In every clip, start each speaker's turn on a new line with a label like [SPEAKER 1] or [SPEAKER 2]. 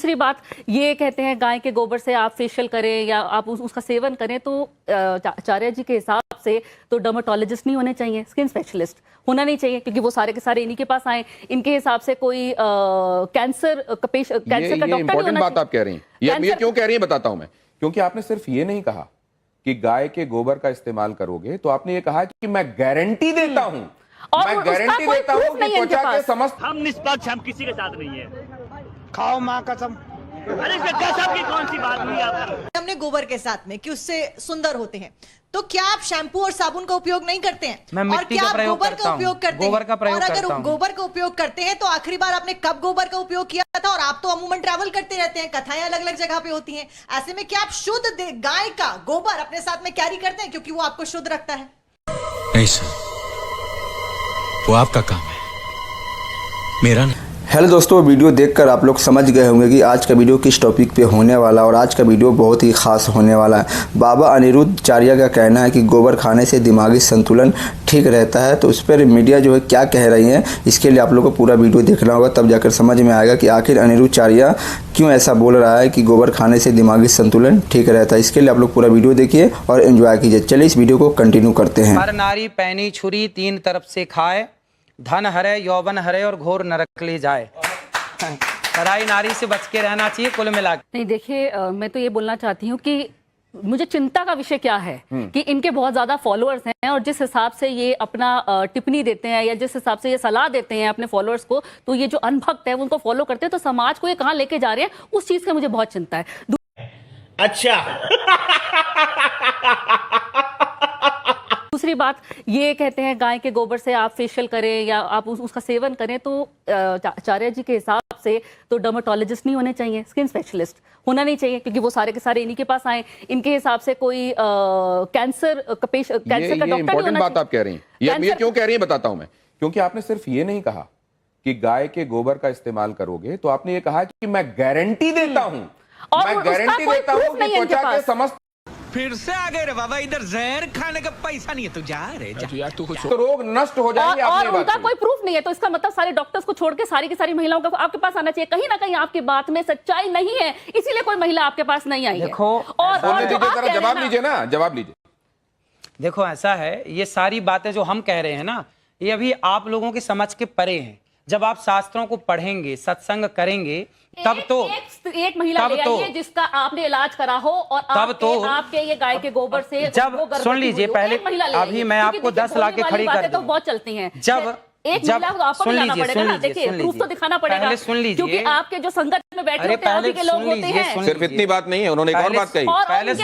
[SPEAKER 1] दूसरी बात, ये कहते हैं गाय के गोबर से आप फेशियल करें या आप उसका सेवन करें तो आचार्य जी के हिसाब से तो डर्मेटोलॉजिस्ट नहीं होने चाहिए, स्किन स्पेशलिस्ट होना नहीं चाहिए, क्योंकि वो सारे के सारे इन्हीं के पास आए। इनके हिसाब से कोई कैंसर का डॉक्टर नहीं होना चाहिए।
[SPEAKER 2] बात आप कह रही हैं, ये क्यों कह रही हैं बताता हूं मैं। क्योंकि आपने सिर्फ ये नहीं कहा कि गाय के गोबर का इस्तेमाल करोगे, तो आपने ये कहा कि मैं गारंटी देता हूं, मैं गारंटी देता हूं कि त्वचा के समस्त।
[SPEAKER 3] हम निष्पक्ष, हम किसी के साथ नहीं है।
[SPEAKER 4] खाओ माँ कसम।
[SPEAKER 3] अरे कसम की कौन सी बात हुई आपने?
[SPEAKER 5] हमने गोबर के साथ में कि उससे सुंदर होते हैं, तो क्या आप शैम्पू और साबुन का उपयोग नहीं करते हैं? और क्या आप गोबर का उपयोग करते हैं? और अगर गोबर का उपयोग करते हैं तो आखिरी बार आपने कब गोबर का उपयोग किया था? और आप तो अमूमन ट्रैवल करते रहते हैं, कथाएं अलग अलग जगह पे होती हैं, ऐसे में क्या आप शुद्ध गाय का गोबर अपने साथ में कैरी करते हैं क्योंकि वो आपको शुद्ध रखता है?
[SPEAKER 6] नहीं सर, वो आपका काम है, मेरा नहीं।
[SPEAKER 7] हेलो दोस्तों, वीडियो देखकर आप लोग समझ गए होंगे कि आज का वीडियो किस टॉपिक पे होने वाला, और आज का वीडियो बहुत ही खास होने वाला है। बाबा अनिरुद्ध चार्या का कहना है कि गोबर खाने से दिमागी संतुलन ठीक रहता है। तो उस पर मीडिया जो है क्या कह रही है, इसके लिए आप लोग को पूरा वीडियो देखना होगा, तब जाकर समझ में आएगा कि आखिर अनिरुद्ध चार्या क्यों ऐसा बोल रहा है कि गोबर खाने से दिमागी संतुलन ठीक रहता है। इसके लिए आप लोग पूरा वीडियो देखिए और एंजॉय कीजिए। चलिए इस वीडियो को कंटिन्यू करते हैं।
[SPEAKER 4] हर नारी पैनी छुरी तीन तरफ से खाए, धन हरे यौवन हरे और घोर नरक ले जाए। पराई नारी से बच के रहना चाहिए कुल मिला के।
[SPEAKER 1] नहीं देखिए, मैं तो ये बोलना चाहती हूँ कि मुझे चिंता का विषय क्या है कि इनके बहुत ज्यादा फॉलोअर्स हैं, और जिस हिसाब से ये अपना टिप्पणी देते हैं या जिस हिसाब से ये सलाह देते हैं अपने फॉलोअर्स को, तो ये जो अनभक्त है उनको फॉलो करते हैं, तो समाज को ये कहाँ लेके जा रहे हैं, उस चीज का मुझे बहुत चिंता है।
[SPEAKER 3] अच्छा
[SPEAKER 1] दूसरी बात, ये कहते हैं गाय के गोबर से आप फेशियल करें या आप उसका सेवन करें तो आचार्य जी के हिसाब से तो डर्मेटोलॉजिस्ट नहीं होने चाहिए, स्किन स्पेशलिस्ट होना नहीं चाहिए, क्योंकि वो सारे के सारे इन्हीं के पास आए। इनके हिसाब से कोई कैंसर का डॉक्टर नहीं होना चाहिए।
[SPEAKER 2] बात आप कह रही हैं, ये क्यों कह रही हैं बताता हूं मैं। क्योंकि आपने सिर्फ ये नहीं कहा कि गाय के गोबर का इस्तेमाल करोगे, तो आपने ये कहा कि मैं गारंटी देता हूं, मैं गारंटी देता हूं कि त्वचा के समस्त।
[SPEAKER 6] फिर से आ गए रे बाबा, इधर जहर खाने का पैसा नहीं है, तू जा रे जा। यार तू
[SPEAKER 2] तो रोग नष्ट हो जाएंगे।
[SPEAKER 1] और उनका कोई प्रूफ नहीं है, तो इसका मतलब सारे डॉक्टर्स को छोड़ के सारी की सारी महिलाओं का आपके पास आना चाहिए। कहीं ना कहीं आपकी बात में सच्चाई नहीं है, इसीलिए कोई महिला आपके पास नहीं आई है।
[SPEAKER 4] देखो,
[SPEAKER 2] जवाब लीजिए ना, जवाब लीजिए।
[SPEAKER 4] देखो ऐसा है, ये सारी बातें जो हम कह रहे हैं ना, ये अभी आप लोगों की समझ के परे हैं। जब आप शास्त्रों को पढ़ेंगे, सत्संग करेंगे, तब तो
[SPEAKER 1] एक महिला ले आइए जिसका आपने इलाज करा हो, और
[SPEAKER 4] तब तो
[SPEAKER 1] आपके ये गाय के गोबर से
[SPEAKER 4] जब सुन लीजिए पहले, अभी मैं आपको 10 लाख के खड़ी कर दूं,
[SPEAKER 1] तो बहुत चलती हैं।
[SPEAKER 4] जब
[SPEAKER 1] एक महिला को आपको दिखाना पड़ेगा ना, देखिए प्रूफ तो दिखाना पड़ेगा,
[SPEAKER 4] सुन लीजिए,
[SPEAKER 1] क्योंकि आपके जो संगत में बैठे होते हैं, आप ही के लोग होते हैं।
[SPEAKER 2] सिर्फ इतनी बात नहीं है, उन्होंने एक और बात कही,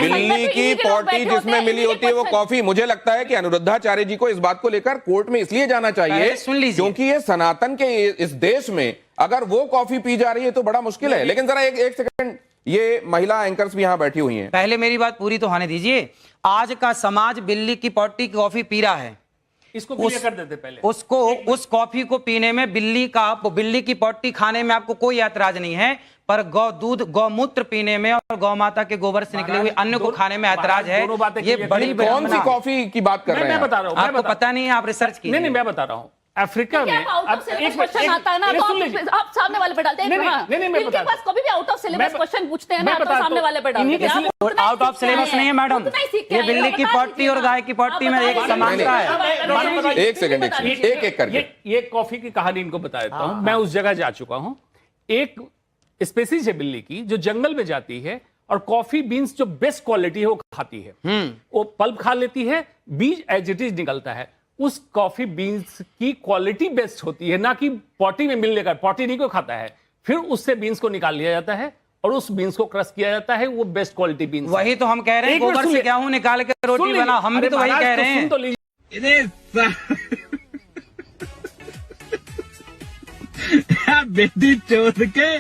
[SPEAKER 2] बिल्ली की पॉटी जिसमें मिली होती है वो कॉफी। मुझे लगता है कि अनिरुद्धाचार्य जी को इस बात को लेकर कोर्ट में इसलिए जाना चाहिए,
[SPEAKER 4] सुन लीजिए,
[SPEAKER 2] क्योंकि ये सनातन के इस देश में अगर वो कॉफी पी जा रही है तो बड़ा मुश्किल है। लेकिन जरा एक सेकंड, ये महिला एंकर्स भी यहाँ बैठी हुई हैं,
[SPEAKER 4] पहले मेरी बात पूरी तो होने दीजिए। आज का समाज बिल्ली की पॉटी की कॉफी पी रहा है,
[SPEAKER 3] इसको क्लियर कर देते पहले।
[SPEAKER 4] उसको उस कॉफी को पीने में, बिल्ली की पॉटी खाने में आपको कोई ऐतराज नहीं है, पर गौ दूध गौमूत्र पीने में और गौ माता के गोबर से निकले हुए अन्न को खाने में ऐतराज है। ये बड़ी
[SPEAKER 2] कौन सी कॉफी की बात कर रहे हैं?
[SPEAKER 3] मैं बता रहा हूं,
[SPEAKER 4] आपको पता नहीं है, आप रिसर्च कीजिए।
[SPEAKER 3] नहीं, मैं बता रहा हूं। अफ्रीका में
[SPEAKER 1] अब एक क्वेश्चन आता है ना, तो आप सामने वाले पे डालते हैं।
[SPEAKER 3] नहीं, मैं
[SPEAKER 1] इनके पास कभी भी आउट ऑफ सिलेबस क्वेश्चन पूछते हैं ना, तो सामने वाले पे डालते हैं।
[SPEAKER 4] आउट ऑफ सिलेबस नहीं है मैडम, ये बिल्ली की पॉटी और गाय की पॉटी में एक समानता है।
[SPEAKER 2] एक सेकंड, एक करके
[SPEAKER 3] ये कॉफी की कहानी इनको बता देता हूं। मैं उस जगह जा चुका हूं। एक स्पेसीज है बिल्ली की जो जंगल में जाती है और कॉफी बीन्स जो बेस्ट क्वालिटी है वो खाती है। वो पल्प खा लेती है, बीज एज इट इज निकलता है। उस कॉफी बीन्स की क्वालिटी बेस्ट होती है, ना कि पॉटी में मिलने का। पॉटी नहीं को खाता है, फिर उससे बीन्स को निकाल लिया जाता है और उस बीन्स को क्रश किया जाता है, वो बेस्ट क्वालिटी बीन्स।
[SPEAKER 4] वही तो हम कह रहे हैं, गोबर से गेहूं निकाल के रोटी बना, हम भी तो वही कह रहे हैं।
[SPEAKER 3] सुन तो लीजिए,
[SPEAKER 6] बेटी चोद के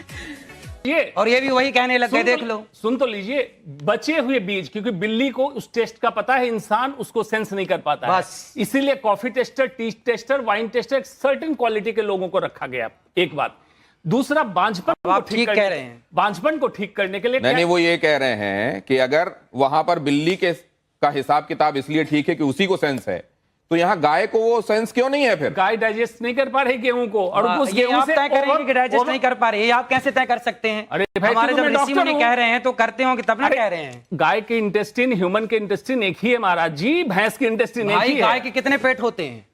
[SPEAKER 4] और ये भी वही कहने लग गए, देख लो।
[SPEAKER 3] सुन तो लीजिए, बचे हुए बीज, क्योंकि बिल्ली को उस टेस्ट का पता है, इंसान उसको सेंस नहीं कर पाता है, इसीलिए coffee tester, T tester, wine taster, certain quality के लोगों को रखा गया। एक बात। दूसरा, बांझपन को ठीक
[SPEAKER 4] कह रहे हैं,
[SPEAKER 3] बांझपन को ठीक करने के लिए
[SPEAKER 2] नहीं, वो ये कह रहे हैं कि अगर वहां पर बिल्ली का हिसाब किताब इसलिए ठीक है कि उसी को सेंस है, तो यहाँ गाय को वो सेंस क्यों नहीं है फिर?
[SPEAKER 3] गाय डाइजेस्ट नहीं कर पा रही गेहूं को, और उस
[SPEAKER 4] ये
[SPEAKER 3] गेहूं
[SPEAKER 4] आप
[SPEAKER 3] से
[SPEAKER 4] तय करेंगे कि डाइजेस्ट नहीं कर पा रहे, ये आप कैसे तय कर सकते हैं?
[SPEAKER 3] अरे भाई,
[SPEAKER 4] हमारे
[SPEAKER 3] तो
[SPEAKER 4] जब
[SPEAKER 3] मैं
[SPEAKER 4] ऋषि
[SPEAKER 3] डॉक्टर
[SPEAKER 4] मुनि
[SPEAKER 3] हूं।
[SPEAKER 4] कह रहे हैं तो करते होंगे तब ना कह रहे हैं।
[SPEAKER 3] गाय के इंटेस्टिन, ह्यूमन के इंटेस्टिन एक ही है महाराज जी, भैंस के इंटेस्टिन एक
[SPEAKER 4] भाई
[SPEAKER 3] ही है।
[SPEAKER 4] गाय के कितने पेट होते हैं?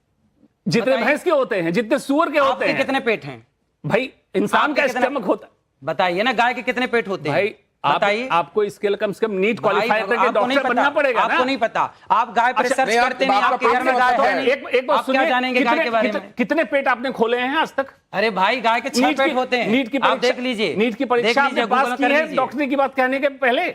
[SPEAKER 3] जितने भैंस के होते हैं, जितने सुअर के होते
[SPEAKER 4] आपके
[SPEAKER 3] हैं।
[SPEAKER 4] कितने पेट हैं?
[SPEAKER 3] भाई इंसान
[SPEAKER 4] आपके
[SPEAKER 3] का
[SPEAKER 4] कितने-
[SPEAKER 3] स्टमक होता है।
[SPEAKER 4] बताइए ना, गाय के कितने पेट होते हैं?
[SPEAKER 3] भाई बताइए, आपको इसके लिए कम से कम नीट क्वालिफाई करके डॉक्टर बनना पड़ेगा ना।
[SPEAKER 4] आपको नहीं पता, आप गाय पर
[SPEAKER 3] अच्छा,
[SPEAKER 4] रिसर्च करते नहीं, आपके घर में गाय है नहीं।
[SPEAKER 3] एक बात
[SPEAKER 4] आप क्या
[SPEAKER 3] सुनिए,
[SPEAKER 4] जानेंगे गाय के बारे में?
[SPEAKER 3] कितने पेट आपने खोले हैं आज तक?
[SPEAKER 4] अरे भाई गाय के 6 पेट होते हैं।
[SPEAKER 3] नीट की
[SPEAKER 4] आप
[SPEAKER 3] परीक्षा
[SPEAKER 4] देख लीजिए,
[SPEAKER 3] नीट की परीक्षा आपने पास की है डॉक्टरी की बात कहने के पहले।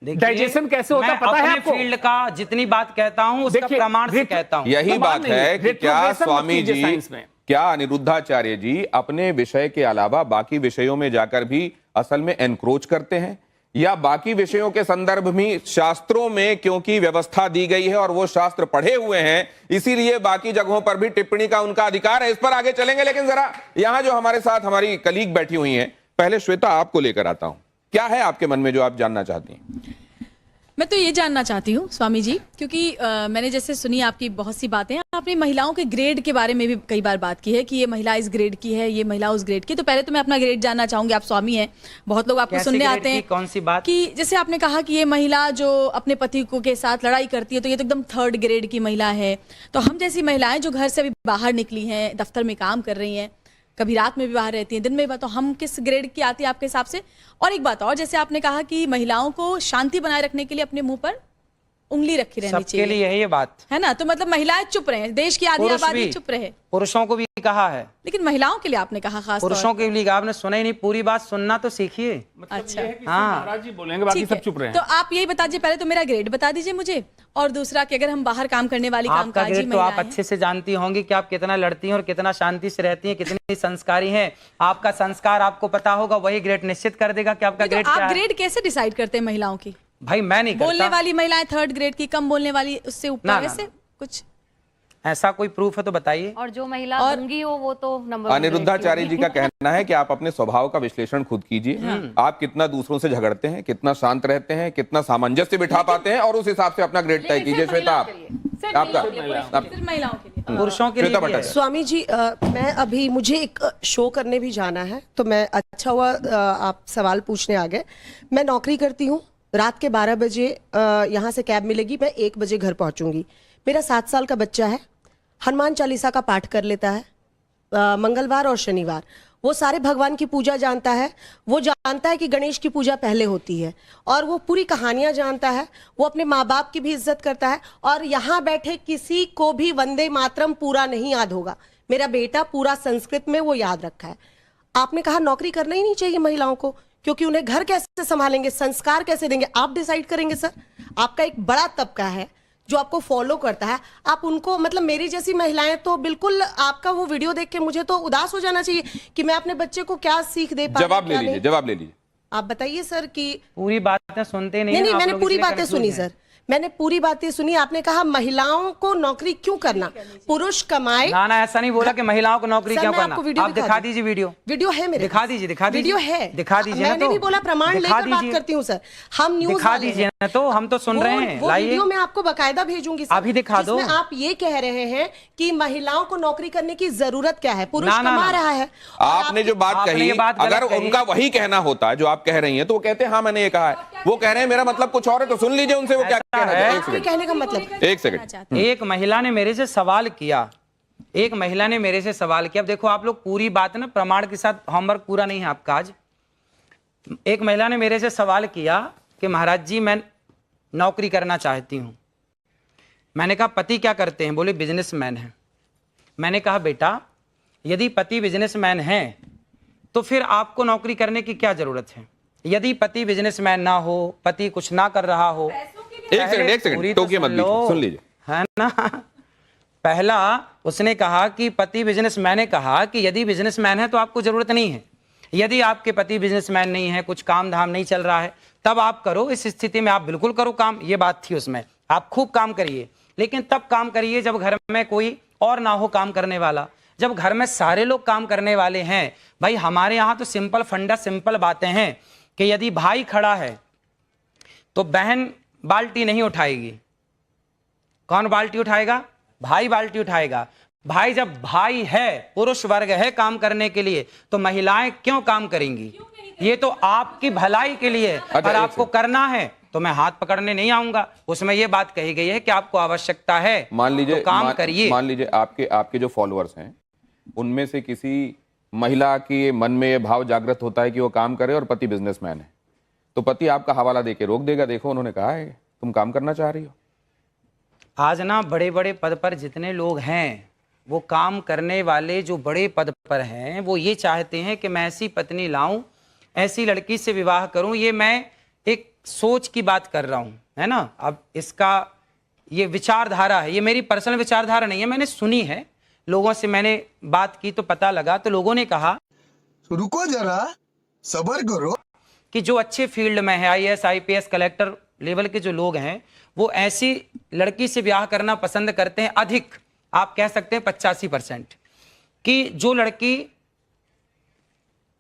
[SPEAKER 3] डाइजेशन कैसे होता है पता है आपको?
[SPEAKER 4] फील्ड का जितनी बात कहता हूं उसका प्रमाण से कहता हूं।
[SPEAKER 2] यही बात है कि क्या स्वामी जी,
[SPEAKER 3] साइंस में
[SPEAKER 2] क्या अनिरुद्धाचार्य जी अपने विषय के अलावा बाकी विषयों में जाकर भी असल में एनक्रोच करते हैं, या बाकी विषयों के संदर्भ में शास्त्रों में क्योंकि व्यवस्था दी गई है और वो शास्त्र पढ़े हुए हैं इसीलिए बाकी जगहों पर भी टिप्पणी का उनका अधिकार है? इस पर आगे चलेंगे, लेकिन जरा यहां जो हमारे साथ हमारी कलीग बैठी हुई हैं, पहले श्वेता आपको लेकर आता हूं, क्या है आपके मन में जो आप जानना चाहती हैं?
[SPEAKER 8] मैं तो ये जानना चाहती हूँ स्वामी जी, क्योंकि मैंने जैसे सुनी आपकी बहुत सी बातें, आपने महिलाओं के ग्रेड के बारे में भी कई बार बात की है कि ये महिला इस ग्रेड की है, ये महिला उस ग्रेड की। तो पहले तो मैं अपना ग्रेड जानना चाहूंगी, आप स्वामी हैं, बहुत लोग आपको सुनने आते हैं।
[SPEAKER 4] कौन सी बात?
[SPEAKER 8] कि जैसे आपने कहा कि ये महिला जो अपने पति को के साथ लड़ाई करती है तो ये तो एकदम 3rd ग्रेड की महिला है। तो हम जैसी महिलाएं जो घर से अभी बाहर निकली हैं, दफ्तर में काम कर रही हैं, कभी रात में भी बाहर रहती हैं, दिन में भी, तो हम किस ग्रेड की आती है आपके हिसाब से? और एक बात और, जैसे आपने कहा कि महिलाओं को शांति बनाए रखने के लिए अपने मुंह पर उंगली रखी रहनी
[SPEAKER 4] सबके
[SPEAKER 8] चाहिए,
[SPEAKER 4] लिए है ये बात,
[SPEAKER 8] है ना? तो मतलब महिलाएं चुप रहे, देश की आधी आबादी चुप रहे,
[SPEAKER 4] पुरुषों को भी कहा है,
[SPEAKER 8] लेकिन महिलाओं के लिए आपने कहा खास तौर
[SPEAKER 4] पुरुषों के लिए आपने सुना ही नहीं, पूरी बात सुनना तो सीखिए।
[SPEAKER 8] अच्छा,
[SPEAKER 4] हाँ
[SPEAKER 3] महाराज जी बोलेंगे, बाकी
[SPEAKER 8] ठीक
[SPEAKER 3] सब
[SPEAKER 8] है।
[SPEAKER 3] चुप रहे हैं।
[SPEAKER 8] तो आप यही बता दीजिए, पहले तो मेरा ग्रेड बता दीजिए मुझे, और दूसरा कि अगर हम बाहर काम करने वाली
[SPEAKER 4] आपका
[SPEAKER 8] कामकाजी
[SPEAKER 4] ग्रेड तो आप
[SPEAKER 8] महिलाएं हैं,
[SPEAKER 4] अच्छे से जानती होंगी कि आप कितना लड़ती हैं और कितना शांति से रहती हैं, कितनी संस्कारी हैं। आपका संस्कार आपको पता होगा, वही ग्रेड निश्चित कर देगा कि आपका
[SPEAKER 8] नहीं,
[SPEAKER 4] ग्रेड
[SPEAKER 8] तो
[SPEAKER 4] क्या
[SPEAKER 8] आप
[SPEAKER 4] है।
[SPEAKER 8] ग्रेड कैसे डिसाइड करते हैं महिलाओं की?
[SPEAKER 4] भाई मैं नहीं
[SPEAKER 8] बोलने
[SPEAKER 4] करता,
[SPEAKER 8] वाली महिलाएं 3rd ग्रेड की, कम बोलने वाली उससे
[SPEAKER 4] ना,
[SPEAKER 8] ऊपर,
[SPEAKER 4] ना,
[SPEAKER 8] वैसे कुछ
[SPEAKER 4] ऐसा कोई प्रूफ है तो बताइए।
[SPEAKER 9] और जो महिला गूंगी हो वो तो नंबर
[SPEAKER 2] अनिरुद्धाचार्य जी का कहना है कि आप अपने स्वभाव का विश्लेषण खुद कीजिए, आप कितना दूसरों से झगड़ते हैं, कितना शांत रहते हैं, कितना सामंजस्य बिठा पाते हैं, और उस हिसाब से अपना ग्रेड तय कीजिए। श्वेता आपका
[SPEAKER 8] सिर्फ महिलाओं के लिए।
[SPEAKER 4] पुरुषों के
[SPEAKER 2] श्वेता
[SPEAKER 4] लिए भी है।
[SPEAKER 2] भट्टाचार्य।
[SPEAKER 10] स्वामी जी, मैं अभी मुझे एक शो करने भी जाना है, तो मैं अच्छा हुआ आप सवाल पूछने आ गए। मैं नौकरी करती हूँ, रात के 12 बजे यहाँ से कैब मिलेगी, मैं 1 बजे घर पहुँचूंगी। मेरा 7 साल का बच्चा है, हनुमान चालीसा का पाठ कर लेता है मंगलवार और शनिवार। वो सारे भगवान की पूजा जानता है, वो जानता है कि गणेश की पूजा पहले होती है, और वो पूरी कहानियां जानता है। वो अपने माँ बाप की भी इज्जत करता है, और यहाँ बैठे किसी को भी वंदे मातरम पूरा नहीं याद होगा। मेरा बेटा पूरा संस्कृत में वो याद रखा है। आपने कहा नौकरी करना ही नहीं चाहिए महिलाओं को, क्योंकि उन्हें घर कैसे संभालेंगे, संस्कार कैसे देंगे, आप डिसाइड करेंगे। सर, आपका एक बड़ा तबका है जो आपको फॉलो करता है, आप उनको, मतलब मेरी जैसी महिलाएं तो बिल्कुल, आपका वो वीडियो देख के मुझे तो उदास हो जाना चाहिए कि मैं अपने बच्चे को क्या सीख दे पाऊं।
[SPEAKER 2] जवाब ले लीजिए, जवाब ले लीजिए।
[SPEAKER 10] आप बताइए सर कि
[SPEAKER 4] पूरी बातें सुनते नहीं,
[SPEAKER 10] नहीं,
[SPEAKER 4] आप
[SPEAKER 10] मैंने
[SPEAKER 4] लोग
[SPEAKER 10] पूरी
[SPEAKER 4] इसलिए
[SPEAKER 10] बातें
[SPEAKER 4] confuse
[SPEAKER 10] सुनी
[SPEAKER 4] हैं।
[SPEAKER 10] सर, मैंने पूरी बातें सुनी। आपने कहा महिलाओं को नौकरी क्यों करना, पुरुष कमाए।
[SPEAKER 4] ना ना, ऐसा नहीं बोला कि महिलाओं को नौकरी
[SPEAKER 10] सर,
[SPEAKER 4] क्यों
[SPEAKER 10] मैं
[SPEAKER 4] करना।
[SPEAKER 10] आपको वीडियो
[SPEAKER 4] आप दिखा दीजिए वीडियो।
[SPEAKER 10] वीडियो है मेरे
[SPEAKER 4] दिखा
[SPEAKER 10] पास।
[SPEAKER 4] दीजिए, दिखा दीजिए।
[SPEAKER 10] वीडियो है,
[SPEAKER 4] दिखा दीजिए ना।
[SPEAKER 10] मैंने
[SPEAKER 4] तो
[SPEAKER 10] भी बोला प्रमाण
[SPEAKER 4] दिखा
[SPEAKER 10] लेकर बात
[SPEAKER 4] दीजिए।
[SPEAKER 10] करती हूँ सर, हम न्यूज़
[SPEAKER 4] दिखा
[SPEAKER 10] वाले
[SPEAKER 4] दीजिए
[SPEAKER 10] हैं।
[SPEAKER 4] ना, तो हम तो सुन रहे हैं,
[SPEAKER 10] वो
[SPEAKER 4] लाइए।
[SPEAKER 10] वीडियो मैं आपको बकायदा भेजूंगी सर,
[SPEAKER 4] अभी दिखा दो।
[SPEAKER 10] जिसमें आप ये कह रहे हैं कि महिलाओं को नौकरी करने की जरूरत क्या है, पुरुष
[SPEAKER 4] ना, ना,
[SPEAKER 10] कमा
[SPEAKER 4] ना।
[SPEAKER 10] रहा है। और
[SPEAKER 2] आपने जो बात
[SPEAKER 4] आपने
[SPEAKER 2] कही,
[SPEAKER 4] ये बात गलत
[SPEAKER 2] अगर
[SPEAKER 4] कही।
[SPEAKER 2] उनका वही कहना होता है जो आप कह रही हैं, तो वो कहते हैं हाँ मैंने ये कहा है। वो कह रहे हैं मेरा मतलब कुछ और है, तो सुन लीजिए उनसे वो क्या
[SPEAKER 4] ऐसा
[SPEAKER 2] कहना
[SPEAKER 4] है।
[SPEAKER 2] चाहते हैं।
[SPEAKER 10] आपके कहने का मतलब,
[SPEAKER 2] एक सेकंड।
[SPEAKER 4] एक महिला ने मेरे से सवाल किया, एक महिला ने मेरे से सवाल किया। अब देखो आप लोग पूरी बात ना प्रमाण के साथ, होमवर्क पूरा नहीं है आपका आज। एक महिला ने मेरे से सवाल किया कि महाराज जी मैं नौकरी करना चाहती हूँ। मैंने कहा पति क्या करते हैं? बोले बिजनेसमैन है। मैंने कहा बेटा यदि पति बिजनेसमैन है तो फिर आपको नौकरी करने की क्या जरूरत है? यदि पति बिजनेसमैन ना हो, पति कुछ ना कर रहा हो,
[SPEAKER 2] एक सेकंड टोकिए मत बीच, सुन लीजिए,
[SPEAKER 4] है ना। पहला उसने कहा कि पति बिजनेसमैन ने कहा कि यदि बिजनेसमैन है तो आपको जरूरत नहीं है। यदि आपके पति बिजनेसमैन नहीं है, कुछ काम धाम नहीं चल रहा है, तब आप करो। इस स्थिति में आप बिल्कुल करो काम, ये बात थी उसमें। आप खूब काम करिए, लेकिन तब काम करिए जब घर में कोई और ना हो काम करने वाला। जब घर में सारे लोग काम करने वाले हैं, भाई हमारे यहाँ तो सिंपल फंडा, सिंपल बातें हैं कि यदि भाई खड़ा है तो बहन बाल्टी नहीं उठाएगी। कौन बाल्टी उठाएगा? भाई बाल्टी उठाएगा। भाई जब भाई है, पुरुष वर्ग है काम करने के लिए, तो महिलाएं क्यों काम करेंगी? ये तो आपकी भलाई के लिए, अगर आपको करना है तो मैं हाथ पकड़ने नहीं आऊंगा। उसमें ये बात कही गई है कि आपको आवश्यकता है,
[SPEAKER 2] मान लीजिए
[SPEAKER 4] तो काम करिए।
[SPEAKER 2] मान लीजिए आपके जो फॉलोअर्स हैं उनमें से किसी महिला के मन में ये भाव जागृत होता है कि वो काम करे और पति बिजनेसमैन है, तो पति आपका हवाला देके रोक देगा, देखो उन्होंने कहा है तुम काम करना चाह रही हो।
[SPEAKER 4] आज ना बड़े बड़े पद पर जितने लोग हैं, वो काम करने वाले जो बड़े पद पर हैं, वो ये चाहते हैं कि मैं ऐसी पत्नी लाऊं, ऐसी लड़की से विवाह करूं। ये मैं एक सोच की बात कर रहा हूं, है ना। अब इसका ये विचारधारा है, ये मेरी पर्सनल विचारधारा नहीं है, मैंने सुनी है, लोगों से मैंने बात की तो पता लगा। तो लोगों ने कहा
[SPEAKER 11] रुको जरा, सब्र करो,
[SPEAKER 4] कि जो अच्छे फील्ड में है, IAS IPS कलेक्टर लेवल के जो लोग हैं, वो ऐसी लड़की से ब्याह करना पसंद करते हैं। अधिक आप कह सकते हैं 85%, कि जो लड़की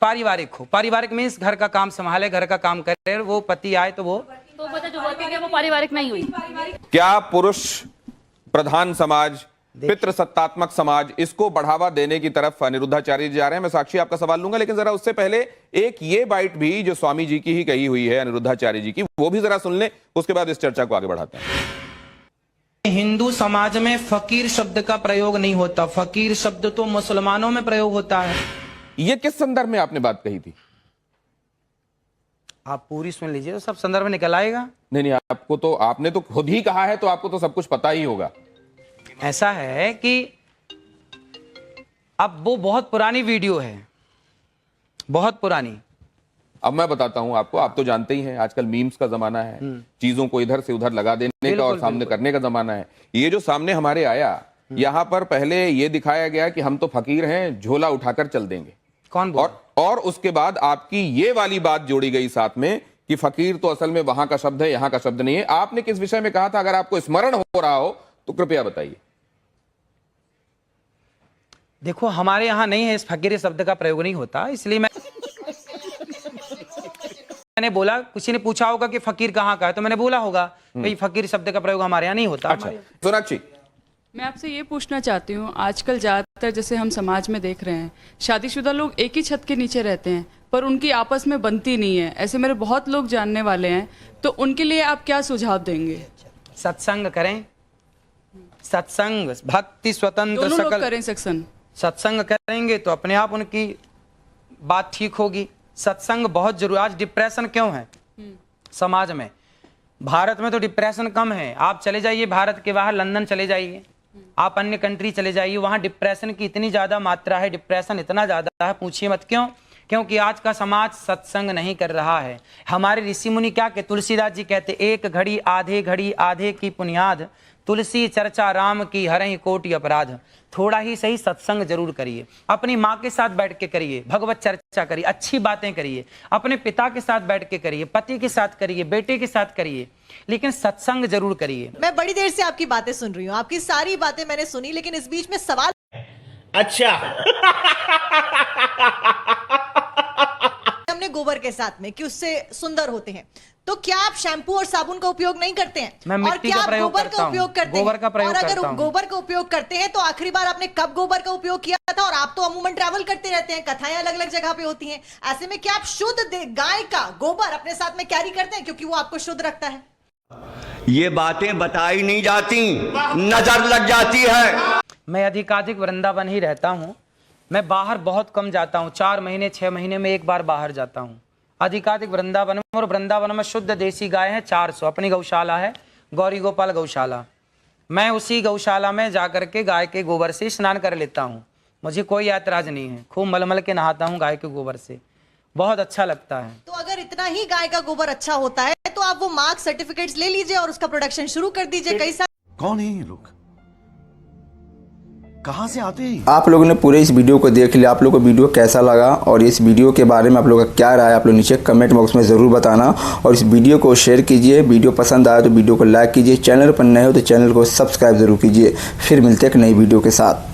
[SPEAKER 4] पारिवारिक हो। पारिवारिक मीन्स घर का काम संभाले, घर का काम करे, वो पति आए तो वो
[SPEAKER 1] जो वर्किंग है वो पारिवारिक नहीं हुई।
[SPEAKER 2] क्या पुरुष प्रधान समाज, पितृसत्तात्मक समाज, इसको बढ़ावा देने की तरफ अनिरुद्धाचार्य जी जा रहे हैं? मैं साक्षी आपका सवाल लूंगा, लेकिन जरा उससे पहले एक ये बाइट भी जो स्वामी जी की ही कही हुई है, अनिरुद्धाचार्य जी की, वो भी जरा सुन लें, उसके बाद इस चर्चा को आगे बढ़ाते हैं।
[SPEAKER 4] हिंदू समाज में फकीर शब्द का प्रयोग नहीं होता। फकीर शब्द तो मुसलमानों में प्रयोग होता है।
[SPEAKER 2] ये किस संदर्भ में आपने बात कही थी?
[SPEAKER 4] आप पूरी सुन लीजिए तो सब संदर्भ निकल आएगा।
[SPEAKER 2] नहीं, आपको तो, आपने तो खुद ही कहा है, तो आपको तो सब कुछ पता ही होगा।
[SPEAKER 4] ऐसा है कि अब वो बहुत पुरानी वीडियो है, बहुत पुरानी।
[SPEAKER 2] अब मैं बताता हूं आपको, आप तो जानते ही हैं आजकल मीम्स का जमाना है, चीजों को इधर से उधर लगा देने का और सामने करने का जमाना है। ये जो सामने हमारे आया, यहां पर पहले ये दिखाया गया कि हम तो फकीर हैं, झोला उठाकर चल देंगे।
[SPEAKER 4] कौन बोल?
[SPEAKER 2] और उसके बाद आपकी ये वाली बात जोड़ी गई साथ में कि फकीर तो असल में वहां का शब्द है, यहां का शब्द नहीं है। आपने किस विषय में कहा था? अगर आपको स्मरण हो रहा हो तो कृपया बताइए।
[SPEAKER 4] देखो, हमारे यहां नहीं है, इस फकीर शब्द का प्रयोग नहीं होता, इसलिए मैंने बोला। किसी ने पूछा होगा कि फकीर कहाँ का है, तो मैंने बोला होगा भाई फकीर शब्द का प्रयोग हमारे यहाँ नहीं होता।
[SPEAKER 2] अच्छा, सोनाक्षी,
[SPEAKER 12] मैं आपसे ये पूछना चाहती हूँ, आजकल ज़्यादातर जैसे हम समाज में देख रहे हैं, शादीशुदा लोग एक ही छत के नीचे रहते हैं, पर उनकी आपस में बनती नहीं है। ऐसे मेरे बहुत लोग जानने वाले हैं, तो उनके लिए आप क्या सुझाव देंगे?
[SPEAKER 4] सत्संग करें, सत्संग, भक्ति, स्वतंत्र,
[SPEAKER 12] दोनों लोग
[SPEAKER 4] सकल
[SPEAKER 12] करें सत्संग।
[SPEAKER 4] सत्संग करेंगे तो अपने आप उनकी बात ठीक होगी। सत्संग बहुत जरूरी। आज डिप्रेशन क्यों है समाज में? भारत में तो डिप्रेशन कम है। आप चले जाइए भारत के बाहर, लंदन चले जाइए, आप अन्य कंट्री चले जाइए, वहां डिप्रेशन की इतनी ज्यादा मात्रा है, डिप्रेशन इतना ज्यादा है, पूछिए मत। क्यों? क्योंकि आज का समाज सत्संग नहीं कर रहा है। हमारे ऋषि मुनि क्या कहते? तुलसीदास जी कहते, एक घड़ी आधे की पुनियाद, तुलसी चर्चा राम की हरहि कोटि अपराध। थोड़ा ही सही सत्संग जरूर करिए। अपनी माँ के साथ बैठ के करिए, भगवत चर्चा करिए, अच्छी बातें करिए। अपने पिता के साथ बैठ के करिए, पति के साथ करिए, बेटे के साथ करिए, लेकिन सत्संग जरूर करिए।
[SPEAKER 5] मैं बड़ी देर से आपकी बातें सुन रही हूँ, आपकी सारी बातें मैंने सुनी, लेकिन इस बीच में सवाल।
[SPEAKER 6] अच्छा
[SPEAKER 5] हमने गोबर के साथ में कि उससे सुंदर होते हैं, तो क्या आप शैम्पू और साबुन का उपयोग नहीं करते हैं?
[SPEAKER 4] मैं
[SPEAKER 5] और
[SPEAKER 4] मिट्टी
[SPEAKER 5] क्या
[SPEAKER 4] का
[SPEAKER 5] आप
[SPEAKER 4] प्रयोग
[SPEAKER 5] गोबर
[SPEAKER 4] करता
[SPEAKER 5] का
[SPEAKER 4] हूं।
[SPEAKER 5] उपयोग करते
[SPEAKER 4] गोबर
[SPEAKER 5] हैं?
[SPEAKER 4] का प्रयोग
[SPEAKER 5] और अगर
[SPEAKER 4] करता हूं।
[SPEAKER 5] गोबर का उपयोग करते हैं तो आखिरी बार आपने कब गोबर का उपयोग किया था? और आप तो अमूमन ट्रैवल करते रहते हैं, कथाएं अलग अलग जगह पे होती हैं, ऐसे में क्या आप शुद्ध गाय का गोबर अपने साथ में कैरी करते हैं, क्योंकि वो आपको शुद्ध रखता है?
[SPEAKER 6] ये बातें बताई नहीं जाती, नजर लग जाती है।
[SPEAKER 4] मैं अधिकाधिक वृंदावन ही रहता हूँ। मैं बाहर बहुत कम जाता हूँ, 4 महीने 6 महीने में एक बार बाहर जाता हूँ। अधिकाधिक वृंदावन में, और वृंदावन में शुद्ध देसी गाय है 400। अपनी गौशाला है, गौरी गोपाल गौशाला। मैं उसी गौशाला में जाकर के गाय के गोबर से स्नान कर लेता हूँ। मुझे कोई ऐतराज नहीं है। खूब मलमल के नहाता हूँ गाय के गोबर से, बहुत अच्छा लगता है।
[SPEAKER 5] तो अगर इतना ही गाय का गोबर अच्छा होता है तो आप वो मार्क सर्टिफिकेट्स ले लीजिए और उसका प्रोडक्शन शुरू कर दीजिए। कई सारे
[SPEAKER 11] कौन है ये लोग, कहां से आते हैं?
[SPEAKER 7] आप लोगों ने पूरे इस वीडियो को देख लिया। आप लोगों को वीडियो कैसा लगा और इस वीडियो के बारे में आप लोगों का क्या राय है, आप लोग नीचे कमेंट बॉक्स में ज़रूर बताना। और इस वीडियो को शेयर कीजिए। वीडियो पसंद आया तो वीडियो को लाइक कीजिए। चैनल पर नए हो तो चैनल को सब्सक्राइब जरूर कीजिए। फिर मिलते हैं एक नई वीडियो के साथ।